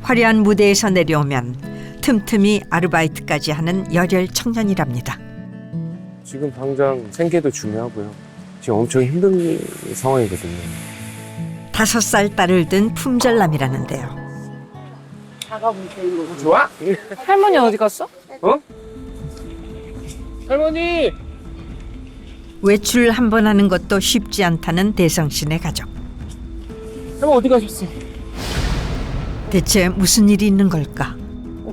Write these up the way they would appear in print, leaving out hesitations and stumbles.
화려한 무대에서 내려오면 틈틈이 아르바이트까지 하는 열혈 청년이랍니다. 지금 당장 생계도 중요하고요. 지금 엄청 힘든 상황이거든요. 5살 딸을 둔 품절남이라는데요. 좋아? 할머니 어디 갔어? 어? 할머니! 외출 한 번 하는 것도 쉽지 않다는 대성 씨네 가족. 할머니 어디 가셨어? 대체 무슨 일이 있는 걸까?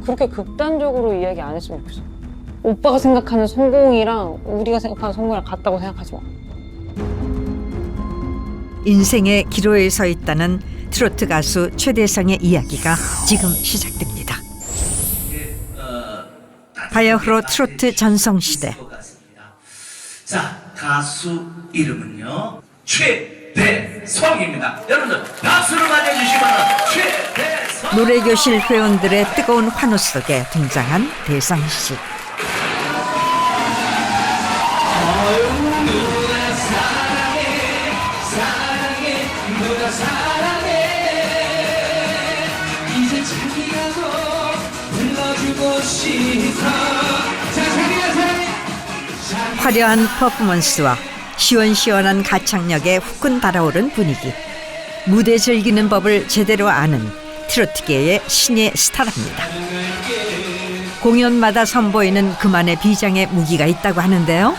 그렇게 극단적으로 이야기 안 했으면 좋겠어. 오빠가 생각하는 성공이랑 우리가 생각하는 성공이랑 같다고 생각하지 마. 인생의 기로에 서 있다는 트로트 가수 최대성의 이야기가 지금 시작됩니다. 바야흐로 트로트 전성시대. 자, 가수 이름은요 최대성입니다. 여러분들 박수로 맞아주시면 최대성. 노래교실 회원들의 뜨거운 환호 속에 등장한 대성씨. 화려한 퍼포먼스와 시원시원한 가창력에 후끈 달아오른 분위기. 무대 즐기는 법을 제대로 아는 트로트계의 신예 스타랍니다. 공연마다 선보이는 그만의 비장의 무기가 있다고 하는데요.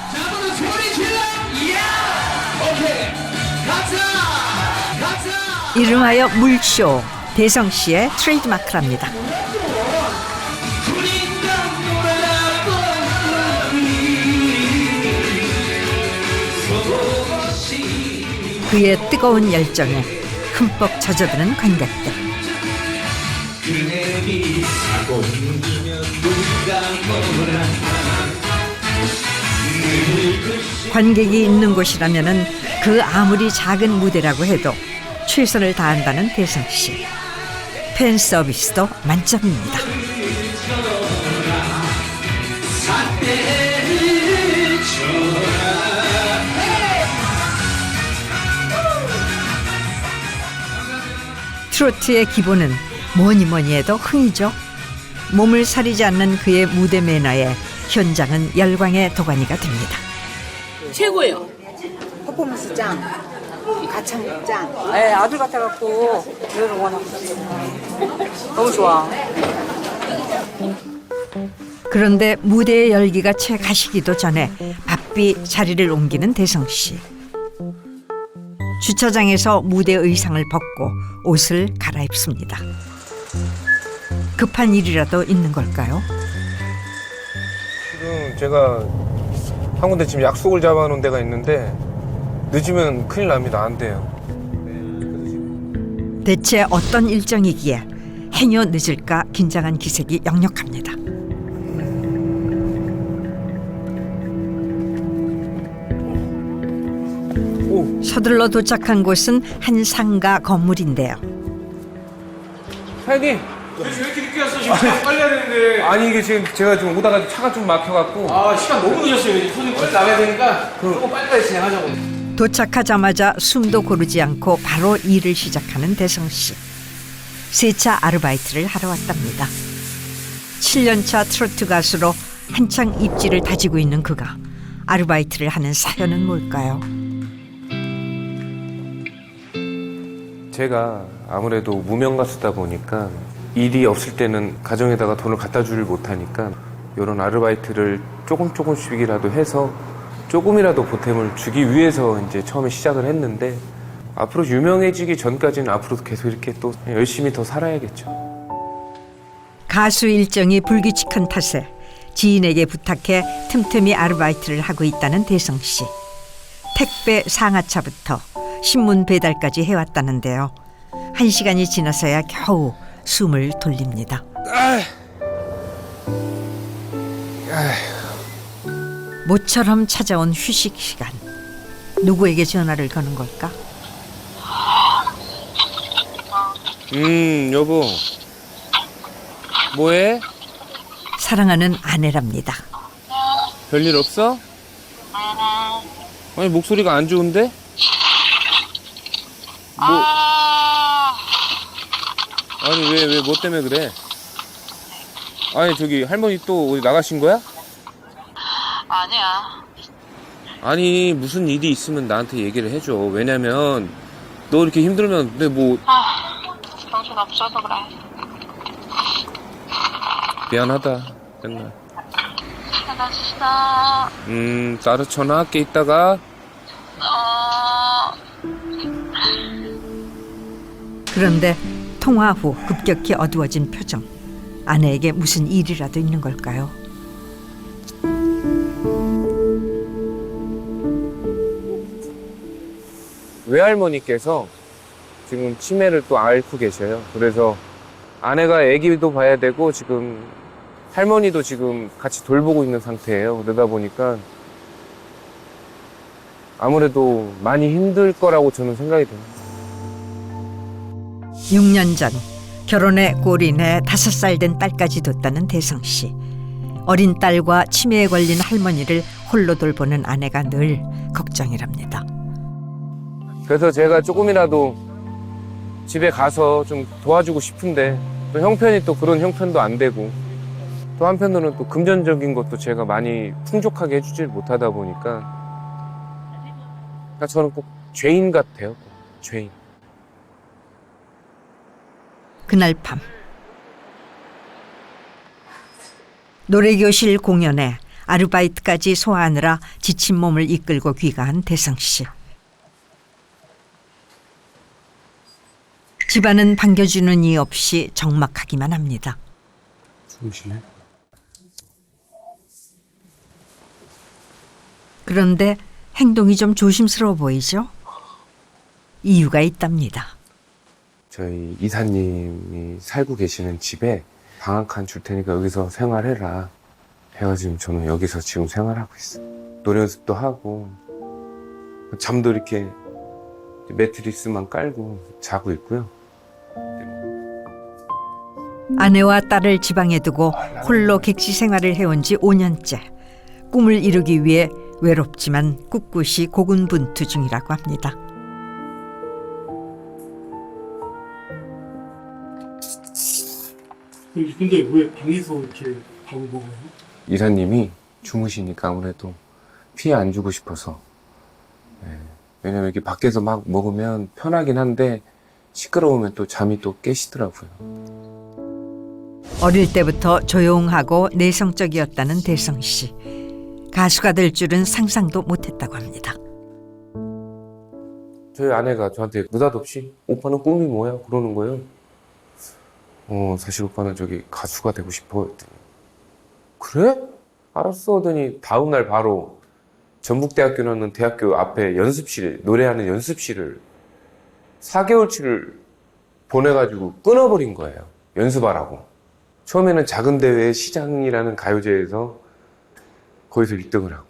이름하여 물쇼, 대성씨의 트레이드마크랍니다. 그의 뜨거운 열정에 흠뻑 젖어드는 관객들. 관객이 있는 곳이라면은 그 아무리 작은 무대라고 해도 최선을 다한다는 대성씨. 팬 서비스도 만점입니다. 트로트의 기본은 뭐니 해도 흥이죠. 몸을 사리지 않는 그의 무대 매너에 현장은 열광의 도가니가 됩니다. 최고예요. 퍼포먼스 짱, 가창력 짱. 네, 아들 같아갖고 노래를 워낙 너무 좋아. 그런데 무대의 열기가 채 가시기도 전에 바삐 자리를 옮기는 대성씨. 주차장에서 무대 의상을 벗고 옷을 갈아입습니다. 급한 일이라도 있는 걸까요? 지금 제가 한 군데 지금 약속을 잡아놓은 데가 있는데 늦으면 큰일 납니다. 안 돼요. 대체 어떤 일정이기에 행여 늦을까 긴장한 기색이 역력합니다. 서둘러 도착한 곳은 한 상가 건물인데요. 사장님! 왜 이렇게 늦게 왔어? 지금 차 빨리 해야 되는데. 아니 이게 지금 제가 지금 오다가 차가 좀 막혀갖고 아, 시간 너무 늦었어요. 이제 손님 빨리 나가야 되니까 조금 빨리빨리 진행하자고. 도착하자마자 숨도 고르지 않고 바로 일을 시작하는 대성씨. 세차 아르바이트를 하러 왔답니다. 7년차 트로트 가수로 한창 입지를 다지고 있는 그가 아르바이트를 하는 사연은 뭘까요? 제가 아무래도 무명 가수다 보니까 일이 없을 때는 가정에다가 돈을 갖다 주질 못하니까 이런 아르바이트를 조금씩이라도 해서 조금이라도 보탬을 주기 위해서 이제 처음에 시작을 했는데 앞으로 유명해지기 전까지는 앞으로도 계속 이렇게 또 열심히 더 살아야겠죠. 가수 일정이 불규칙한 탓에 지인에게 부탁해 틈틈이 아르바이트를 하고 있다는 대성씨. 택배 상하차부터 신문 배달까지 해왔다는데요. 1시간이 지나서야 겨우 숨을 돌립니다. 모처럼 찾아온 휴식 시간. 누구에게 전화를 거는 걸까? 여보. 뭐해? 사랑하는 아내랍니다. 별일 없어? 아니 목소리가 안 좋은데? 아니 왜 뭐 때문에 그래? 아니 저기 할머니 또 어디 나가신 거야? 아니야. 아니 무슨 일이 있으면 나한테 얘기를 해줘. 왜냐면 너 이렇게 힘들면 근데 뭐 정신 없어서 그래. 미안하다 맨날. 알았어. 따로 전화할게 이따가. 그런데 통화 후 급격히 어두워진 표정. 아내에게 무슨 일이라도 있는 걸까요? 외할머니께서 지금 치매를 또 앓고 계셔요. 그래서 아내가 아기도 봐야 되고 지금 할머니도 지금 같이 돌보고 있는 상태예요. 그러다 보니까 아무래도 많이 힘들 거라고 저는 생각이 돼요. 6년 전 결혼에 골인해 5살 된 딸까지 뒀다는 대성 씨. 어린 딸과 치매에 걸린 할머니를 홀로 돌보는 아내가 늘 걱정이랍니다. 그래서 제가 조금이라도 집에 가서 좀 도와주고 싶은데 또 형편이 또 그런 형편도 안 되고 또 한편으로는 또 금전적인 것도 제가 많이 풍족하게 해주질 못하다 보니까 그러니까 저는 꼭 죄인 같아요. 죄인. 그날 밤 노래교실 공연에 아르바이트까지 소화하느라 지친 몸을 이끌고 귀가한 대성 씨. 집안은 반겨주는 이 없이 적막하기만 합니다. 주무시네. 그런데 행동이 좀 조심스러워 보이죠? 이유가 있답니다. 저희 이사님이 살고 계시는 집에 방 한 칸 줄 테니까 여기서 생활해라 해가지고 저는 여기서 지금 생활하고 있어요. 노래 연습도 하고 잠도 이렇게 매트리스만 깔고 자고 있고요. 아내와 딸을 지방에 두고 홀로 객지 생활을 해온 지 5년째. 꿈을 이루기 위해 외롭지만 꿋꿋이 고군분투 중이라고 합니다. 근데 왜 방에서 이렇게 밥을 먹어요? 이사님이 주무시니까 아무래도 피해 안 주고 싶어서. 네. 왜냐면 이렇게 밖에서 막 먹으면 편하긴 한데 시끄러우면 또 잠이 또 깨시더라고요. 어릴 때부터 조용하고 내성적이었다는 대성 씨. 가수가 될 줄은 상상도 못했다고 합니다. 저희 아내가 저한테 느닷없이 오빠는 꿈이 뭐야? 그러는 거예요. 사실 오빠는 저기 가수가 되고 싶어. 했더니 그래? 알았어 하더니 다음날 바로 전북대학교라는 대학교 앞에 연습실, 노래하는 연습실을 4개월치를 보내가지고 끊어버린 거예요. 연습하라고. 처음에는 작은 대회 시장이라는 가요제에서 거기서 1등을 하고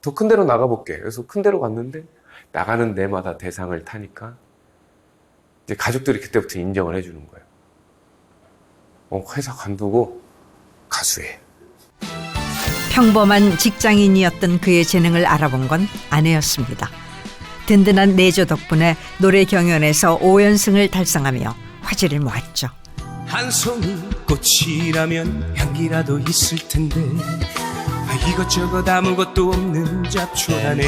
더 큰 데로 나가볼게. 그래서 큰 데로 갔는데 나가는 데마다 대상을 타니까 이제 가족들이 그때부터 인정을 해주는 거예요. 회사 관두고 가수해. 평범한 직장인이었던 그의 재능을 알아본 건 아내였습니다. 든든한 내조 덕분에 노래 경연에서 5연승을 달성하며 화제를 모았죠. 한 송이 꽃이라면 향기라도 있을 텐데 이것저것 아무것도 없는 잡초라네.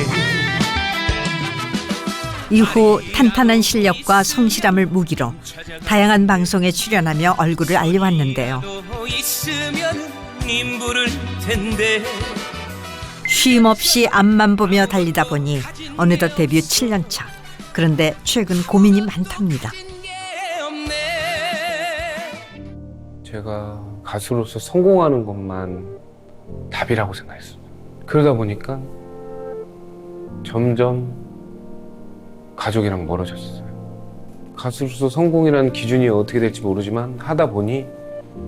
이후 탄탄한 실력과 성실함을 무기로 다양한 방송에 출연하며 얼굴을 알려왔는데요. 쉼 없이 앞만 보며 달리다 보니 어느덧 데뷔 7년 차. 그런데 최근 고민이 많답니다. 제가 가수로서 성공하는 것만 답이라고 생각했어요. 그러다 보니까 점점 가족이랑 멀어졌어요. 가수로서 성공이라는 기준이 어떻게 될지 모르지만 하다 보니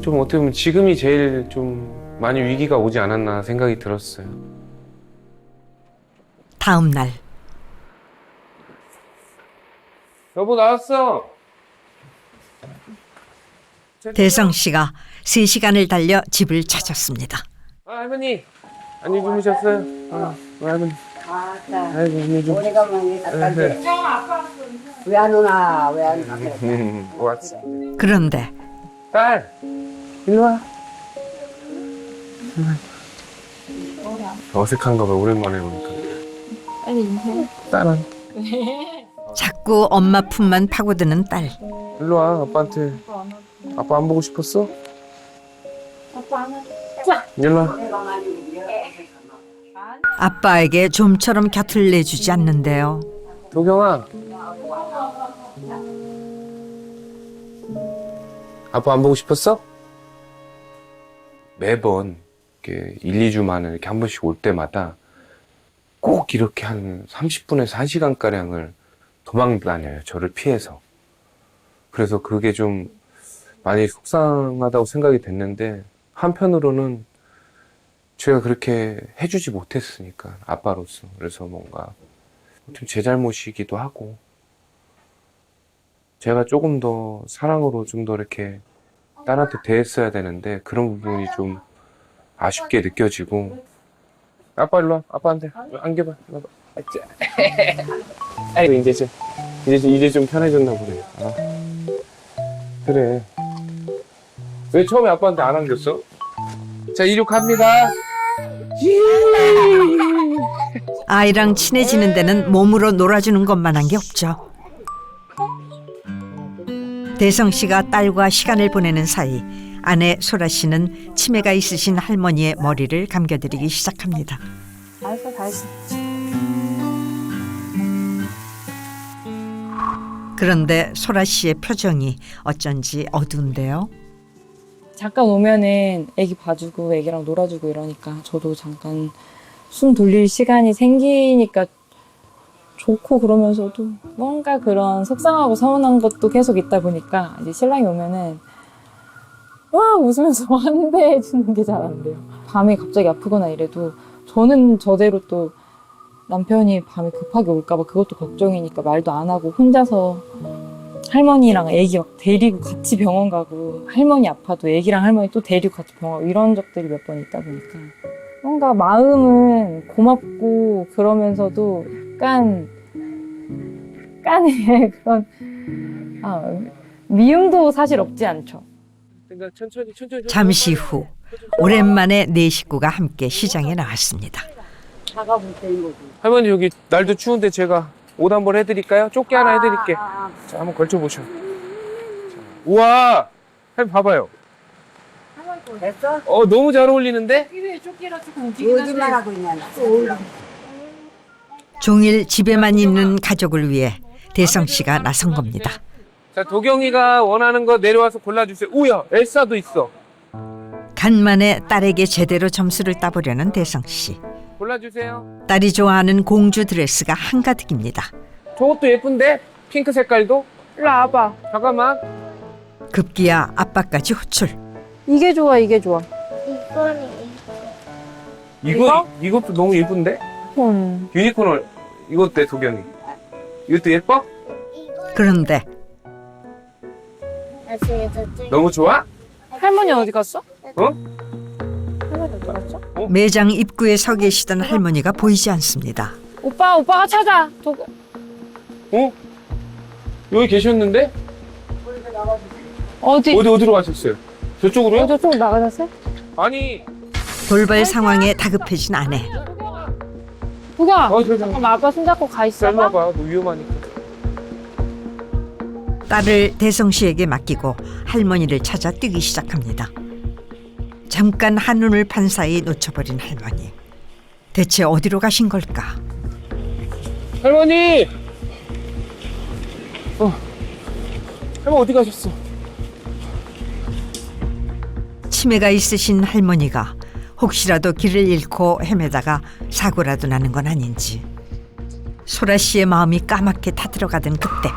좀 어떻게 보면 지금이 제일 좀 많이 위기가 오지 않았나 생각이 들었어요. 다음 날 여보 나왔어. 대성 씨가 3시간을 달려 집을 찾았습니다. 할머니 안녕히 주무셨어요? 할머니 아이고, 언니 좀. 오래간만에 갔다는데. 왜 안 오나, 왜 안 오나. 왔어. 그런데 딸, 일로 와. 어색한가 봐, 오랜만에 오니까. 빨리 인사해. 딸아. 자꾸 엄마 품만 파고드는 딸. 일로 와, 아빠한테. 아빠 안 보고 싶었어? 일로 와. 아빠에게 좀처럼 곁을 내주지 않는데요. 도경아. 아빠 안 보고 싶었어? 매번 이렇게 1, 2주 만에 이렇게 한 번씩 올 때마다 꼭 이렇게 한 30분에서 1시간가량을 도망 다녀요. 저를 피해서. 그래서 그게 좀 많이 속상하다고 생각이 됐는데 한편으로는 제가 그렇게 해주지 못했으니까 아빠로서. 그래서 뭔가 좀 제 잘못이기도 하고 제가 조금 더 사랑으로 좀 더 이렇게 딸한테 대했어야 되는데 그런 부분이 좀 아쉽게 느껴지고. 아빠 일로 와. 아빠한테 안겨봐. 아이고 이제 좀 편해졌나 보네. 아. 그래. 왜 처음에 아빠한테 안 안겼어? 자, 이륙합니다. 아이랑 친해지는 데는 몸으로 놀아주는 것만한 게 없죠. 대성 씨가 딸과 시간을 보내는 사이 아내 소라 씨는 치매가 있으신 할머니의 머리를 감겨드리기 시작합니다. 알았어, 다시. 그런데 소라 씨의 표정이 어쩐지 어두운데요. 잠깐 오면은 애기 봐주고 애기랑 놀아주고 이러니까 저도 잠깐 숨 돌릴 시간이 생기니까 좋고 그러면서도 뭔가 그런 속상하고 서운한 것도 계속 있다 보니까 이제 신랑이 오면은 와 웃으면서 환대해 주는 게 잘 안 돼요. 밤에 갑자기 아프거나 이래도 저는 저대로 또 남편이 밤에 급하게 올까 봐 그것도 걱정이니까 말도 안 하고 혼자서 할머니랑 애기 막 데리고 같이 병원 가고 할머니 아파도 애기랑 할머니 또 데리고 같이 병원 가고 이런 적들이 몇 번 있다 보니까 뭔가 마음은 고맙고 그러면서도 약간의 그런 미움도 사실 없지 않죠. 그러니까 천천히. 잠시 후 오랜만에 네 식구가 함께 시장에 나왔습니다. 차가 불때인 거지. 할머니 여기 날도 추운데 제가 옷 한번 해드릴까요? 조끼 하나 해드릴게. 자, 한번 걸쳐보셔. 우와! 할머니 봐봐요. 됐어? 너무 잘 어울리는데? 어디만 하고 있냐, 나. 종일 집에만 있는 가족을 위해 대성 씨가 나선 겁니다. 자, 도경이가 원하는 거 내려와서 골라주세요. 우야, 엘사도 있어. 간만에 딸에게 제대로 점수를 따보려는 대성 씨. 골라주세요. 딸이 좋아하는 공주 드레스가 한가득입니다. 저것도 예쁜데? 핑크 색깔도? 일로 와봐. 잠깐만. 급기야 아빠까지 호출. 이게 좋아, 이게 좋아. 이것도 너무 예쁜데? 폰. 유니콘을 이거 어때, 도경이? 이것도 예뻐? 그런데 너무 좋아? 할머니 어디 갔어? 어? 할머니 어디 갔어? 매장 입구에 서 계시던 할머니가 보이지 않습니다. 오빠가 찾아. 여기 계셨는데? 어디로 가셨어요? 저쪽으로요? 저쪽 나가셨어요? 아니. 돌발 상황에 다급해진 아내. 누가? 저기. 잠깐만 아빠 손잡고 가 있어. 잘 와봐. 너 위험하니까. 딸을 대성 씨에게 맡기고 할머니를 찾아 뛰기 시작합니다. 잠깐 한눈을 판 사이 놓쳐버린 할머니. 대체 어디로 가신 걸까? 할머니! 할머니 어디 가셨어? 치매가 있으신 할머니가 혹시라도 길을 잃고 헤매다가 사고라도 나는 건 아닌지 소라 씨의 마음이 까맣게 타들어가던 그때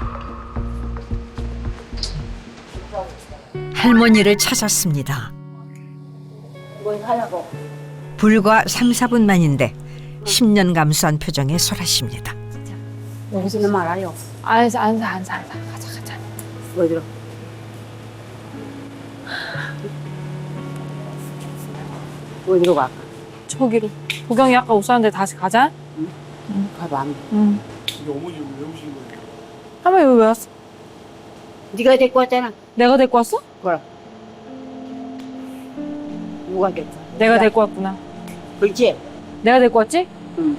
할머니를 찾았습니다. 불과 3, 4분 만인데 10년 감수한 표정의 소라 씨입니다. 여기서는 말아요. 안 사. 가자. 어디로? 어디로 갈까? 저기로. 도경이 아까 옷 샀는데 다시 가자. 가봐. 응. 근데 어머니 왜 오신 거예요? 할머니 왜 왔어? 네가 데리고 왔잖아. 내가 데리고 왔어? 그럼. 누가 데리고 왔어? 내가 데리고 왔구나. 그렇지? 내가 데리고 왔지? 응.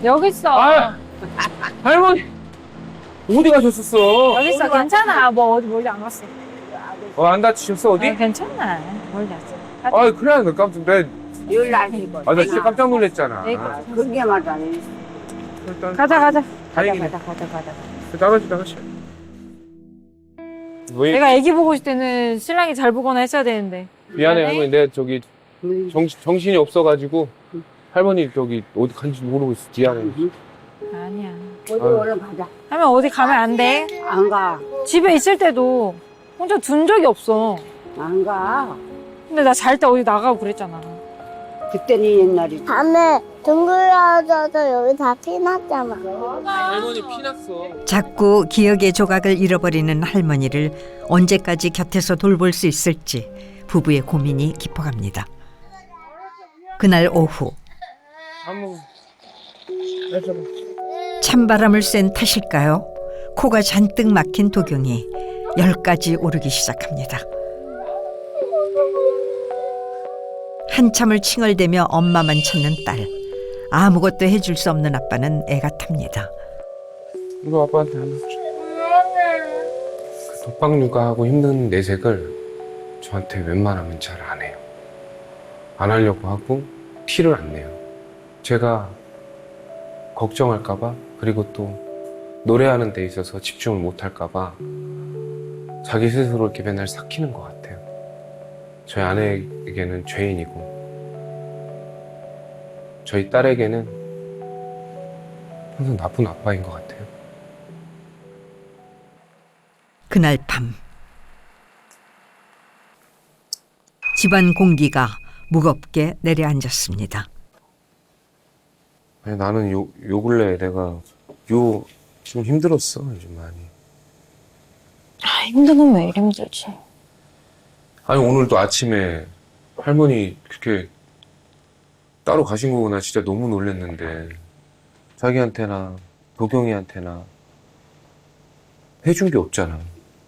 여기 있어. 아! 할머니! 어디 가셨었어? 여기 있어. 괜찮아. 뭐 어디 멀리 안 갔어. 안 다치셨어, 어디? 아, 괜찮아. 멀리 갔어. 아, 그래, 나 깜짝, 열날 데리고 왔어. 나 진짜 깜짝 놀랐잖아. 그게 말도 안 해. 일단, 가자. 다행이네. 가자. 나가시. 내가 애기 보고 있을 때는 신랑이 잘 보거나 했어야 되는데. 미안해, 할머니. 내가 저기, 응. 정신이 없어가지고, 할머니 저기, 어디 간지 모르고 있어. 미안해. 아니야. 어디 얼른 가자. 하면 어디 가면 안 돼. 안 가. 집에 있을 때도 혼자 둔 적이 없어. 안 가. 근데 나 잘 때 어디 나가고 그랬잖아. 그때는 옛날이지. 밤에 둥글어져서 여기 다 피났잖아. 할머니 피났어. 자꾸 기억의 조각을 잃어버리는 할머니를 언제까지 곁에서 돌볼 수 있을지 부부의 고민이 깊어갑니다. 그날 오후 한번 찬바람을 쐰 탓일까요? 코가 잔뜩 막힌 도경이 10가지 오르기 시작합니다. 한참을 칭얼대며 엄마만 찾는 딸. 아무것도 해줄 수 없는 아빠는 애가 탑니다. 이거 아빠한테 하나 줘. 독박 육아하고 힘든 내색을 저한테 웬만하면 잘 안 해요. 안 하려고 하고 티를 안 내요. 제가 걱정할까봐, 그리고 또 노래하는 데 있어서 집중을 못할까봐 자기 스스로 이렇게 맨날 삭히는 것 같아요. 저희 아내에게는 죄인이고 저희 딸에게는 항상 나쁜 아빠인 것 같아요. 그날 밤 집안 공기가 무겁게 내려앉았습니다. 아니, 나는 요 근래 내가 좀 힘들었어, 요즘 많이. 아, 힘든 건 왜 이리 힘들지? 아니, 오늘도 아침에 할머니 그렇게 따로 가신 거고 나 진짜 너무 놀랐는데 자기한테나 도경이한테나 해준 게 없잖아.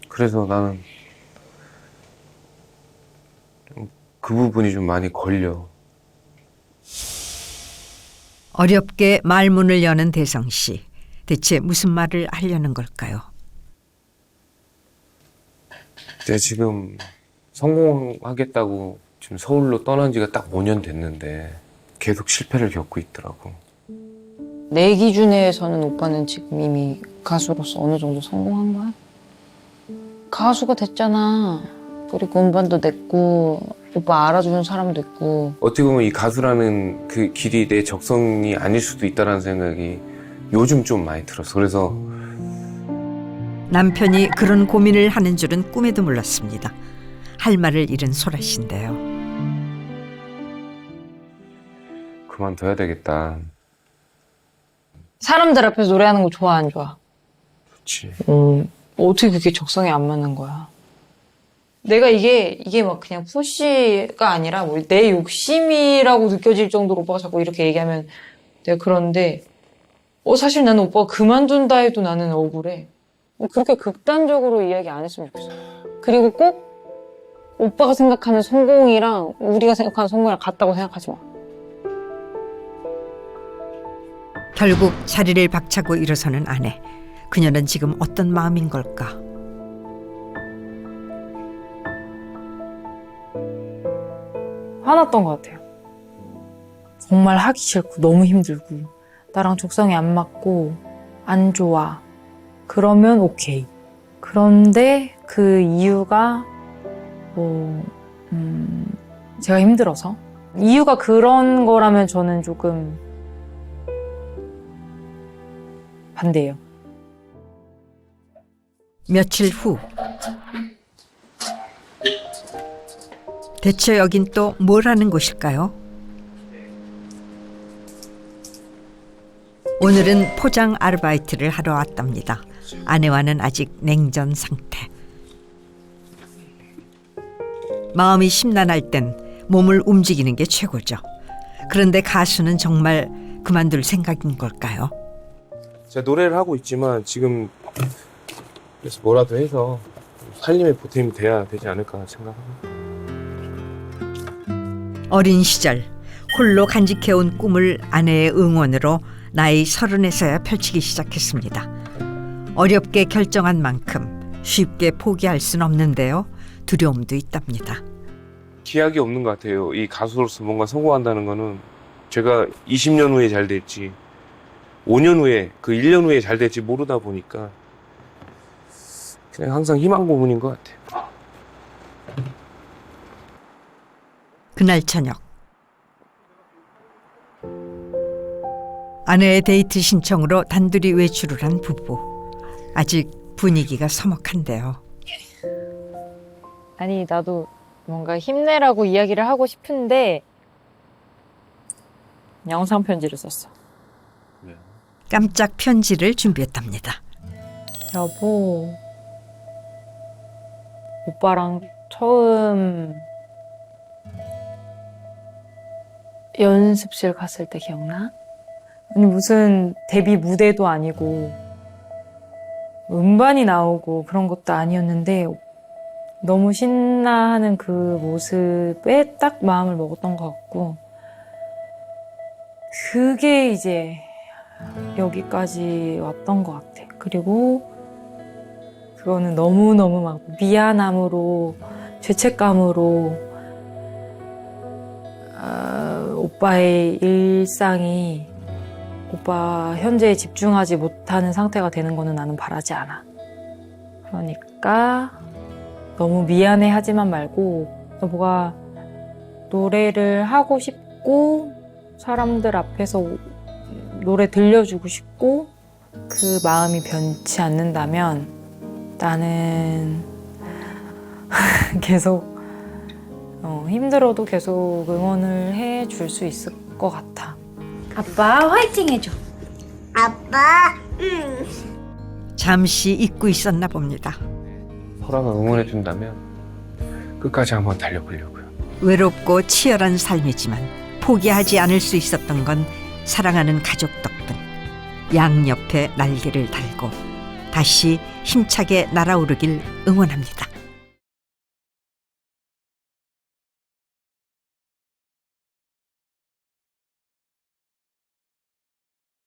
그래서 나는 그 부분이 좀 많이 걸려. 어렵게 말문을 여는 대성 씨. 대체 무슨 말을 하려는 걸까요? 내가 지금 성공하겠다고 지금 서울로 떠난 지가 딱 5년 됐는데 계속 실패를 겪고 있더라고. 내 기준에서는 오빠는 지금 이미 가수로서 어느 정도 성공한 거야? 가수가 됐잖아. 그리고 음반도 냈고 오빠 알아주는 사람도 있고. 어떻게 보면 이 가수라는 그 길이 내 적성이 아닐 수도 있다는 생각이 요즘 좀 많이 들었어. 그래서 남편이 그런 고민을 하는 줄은 꿈에도 몰랐습니다. 할 말을 잃은 소라 씨인데요. 그만둬야 되겠다. 사람들 앞에서 노래하는 거 좋아 안 좋아? 그렇지. 어떻게 그게 적성에 안 맞는 거야? 내가 이게 막 그냥 푸시가 아니라 뭐 내 욕심이라고 느껴질 정도로 오빠가 자꾸 이렇게 얘기하면 내가 그런데 사실 나는 오빠가 그만둔다 해도 나는 억울해. 그렇게 극단적으로 이야기 안 했으면 좋겠어. 그리고 꼭 오빠가 생각하는 성공이랑 우리가 생각하는 성공이랑 같다고 생각하지 마. 결국 자리를 박차고 일어서는 아내. 그녀는 지금 어떤 마음인 걸까? 화났던 것 같아요. 정말 하기 싫고 너무 힘들고 나랑 적성이 안 맞고 안 좋아. 그러면 오케이. 그런데 그 이유가 제가 힘들어서 이유가 그런 거라면 저는 조금 반대예요. 며칠 후 대체 여긴 또 뭘 하는 곳일까요? 오늘은 포장 아르바이트를 하러 왔답니다. 아내와는 아직 냉전 상태. 마음이 심란할 땐 몸을 움직이는 게 최고죠. 그런데 가수는 정말 그만둘 생각인 걸까요? 제가 노래를 하고 있지만 지금 그래서 뭐라도 해서 살림의 보탬이 돼야 되지 않을까 생각합니다. 어린 시절 홀로 간직해온 꿈을 아내의 응원으로 나이 30에서야 펼치기 시작했습니다. 어렵게 결정한 만큼 쉽게 포기할 순 없는데요. 두려움도 있답니다. 기약이 없는 것 같아요. 이 가수로서 뭔가 성공한다는 거는 제가 20년 후에 잘 될지 5년 후에 그 1년 후에 잘 될지 모르다 보니까 그냥 항상 희망 고문인 것 같아요. 그날 저녁 아내의 데이트 신청으로 단둘이 외출을 한 부부. 아직 분위기가 서먹한데요. 아니, 나도 뭔가 힘내라고 이야기를 하고 싶은데 영상 편지를 썼어. 깜짝 편지를 준비했답니다. 여보, 오빠랑 처음 연습실 갔을 때 기억나? 아니, 무슨 데뷔 무대도 아니고 음반이 나오고 그런 것도 아니었는데 너무 신나하는 그 모습에 딱 마음을 먹었던 것 같고, 그게 이제 여기까지 왔던 것 같아. 그리고 그거는 너무너무 막 미안함으로, 죄책감으로 오빠의 일상이 오빠 현재에 집중하지 못하는 상태가 되는 거는 나는 바라지 않아. 그러니까 너무 미안해 하지만 말고, 여보가 노래를 하고 싶고 사람들 앞에서 노래 들려주고 싶고 그 마음이 변치 않는다면 나는 계속 힘들어도 계속 응원을 해줄 수 있을 것 같아. 아빠 화이팅 해줘. 아빠, 잠시 잊고 있었나 봅니다. 설아가 응원해준다면 끝까지 한번 달려보려고요. 외롭고 치열한 삶이지만 포기하지 않을 수 있었던 건 사랑하는 가족 덕분. 양옆에 날개를 달고 다시 힘차게 날아오르길 응원합니다.